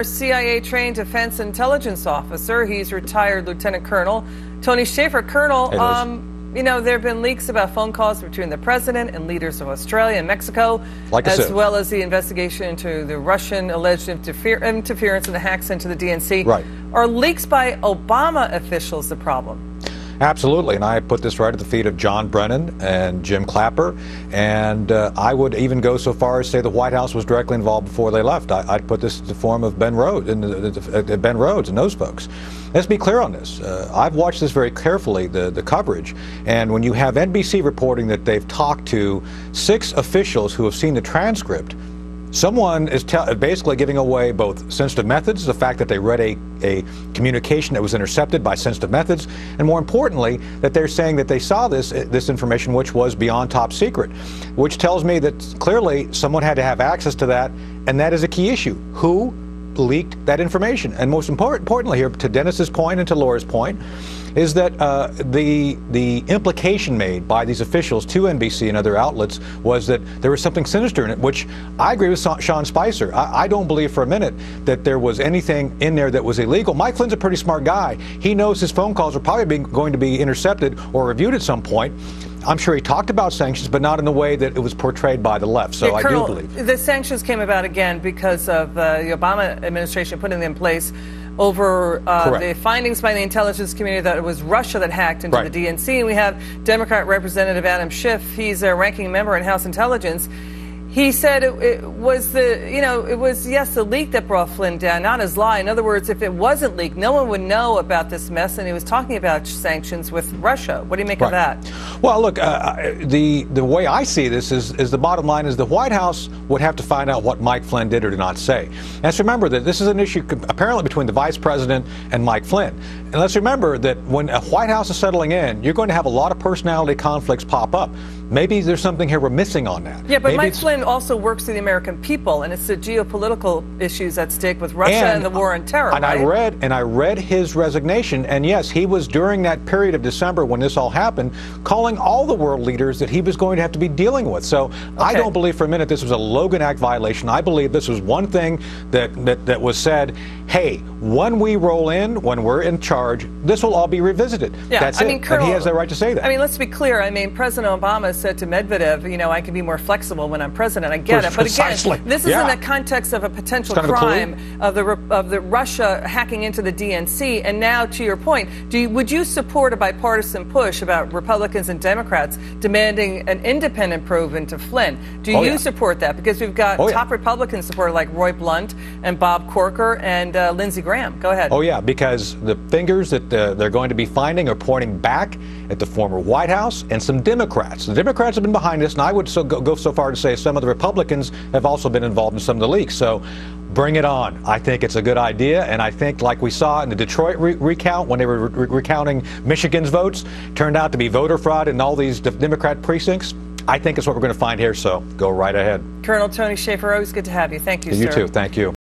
CIA-trained defense intelligence officer. He's retired Lieutenant Colonel Tony Shaffer. Colonel, you know, there have been leaks about phone calls between the president and leaders of Australia and Mexico, as well as the investigation into the Russian alleged interference in the hacks into the DNC. Right. Are leaks by Obama officials the problem? Absolutely, and I put this right at the feet of John Brennan and Jim Clapper, and I would even go so far as say the White House was directly involved before they left. I'd put this in the form of Ben Rhodes and those folks. Let's be clear on this. I've watched this very carefully, the coverage, and when you have NBC reporting that they've talked to 6 officials who have seen the transcript, someone is basically giving away both sensitive methods, the fact that they read a communication that was intercepted by sensitive methods, and more importantly, that they're saying that they saw this information which was beyond top secret, which tells me that clearly someone had to have access to that, and that is a key issue. Who leaked that information? And most importantly here, to Dennis's point and to Laura's point, is that the implication made by these officials to NBC and other outlets was that there was something sinister in it, which I agree with Sean Spicer. I don't believe for a minute that there was anything in there that was illegal. Mike Flynn's a pretty smart guy. He knows his phone calls are probably going to be intercepted or reviewed at some point. I'm sure he talked about sanctions, but not in the way that it was portrayed by the left. So Colonel, I do believe the sanctions came about again because of the Obama administration putting them in place over the findings by the intelligence community that it was Russia that hacked into the DNC. And we have Democrat Representative Adam Schiff. He's a ranking member in House Intelligence. He said it was yes, the leak that brought Flynn down, not his lie. In other words, if it wasn't leaked, no one would know about this mess, and he was talking about sanctions with Russia. What do you make of that? Well, look, the way I see this is the bottom line is the White House would have to find out what Mike Flynn did or did not say. And let's remember that this is an issue apparently between the Vice President and Mike Flynn. And let's remember that when a White House is settling in, you're going to have a lot of personality conflicts pop up. Maybe there's something here we're missing on that. Yeah, but Mike Flynn also works for the American people, and it's the geopolitical issues at stake with Russia and the war on terror. And I read his resignation, and yes, he was during that period of December when this all happened, calling all the world leaders that he was going to have to be dealing with. So I don't believe for a minute this was a Logan Act violation. I believe this was one thing that was said, hey, when we roll in, when we're in charge, this will all be revisited. Yeah, that's it. Colonel, and he has the right to say that. I mean, let's be clear. I mean, President Obama said to Medvedev, you know, I can be more flexible when I'm president. I get it. But again, this is in the context of a potential crime of the Russia hacking into the DNC. And now, to your point, would you support a bipartisan push about Republicans and Democrats demanding an independent probe into Flynn? Do you support that? Because we've got top Republican supporters like Roy Blunt and Bob Corker and Lindsey Graham. Go ahead. Oh, yeah, because the fingers that they're going to be finding are pointing back at the former White House and some Democrats. The Democrats have been behind this, and I would go so far to say some of the Republicans have also been involved in some of the leaks. So bring it on. I think it's a good idea, and I think like we saw in the Detroit recount when they were recounting Michigan's votes, turned out to be voter fraud in all these Democrat precincts. I think it's what we're going to find here, so go right ahead. Colonel Tony Shaffer, always good to have you. Thank you, sir. You too. Thank you.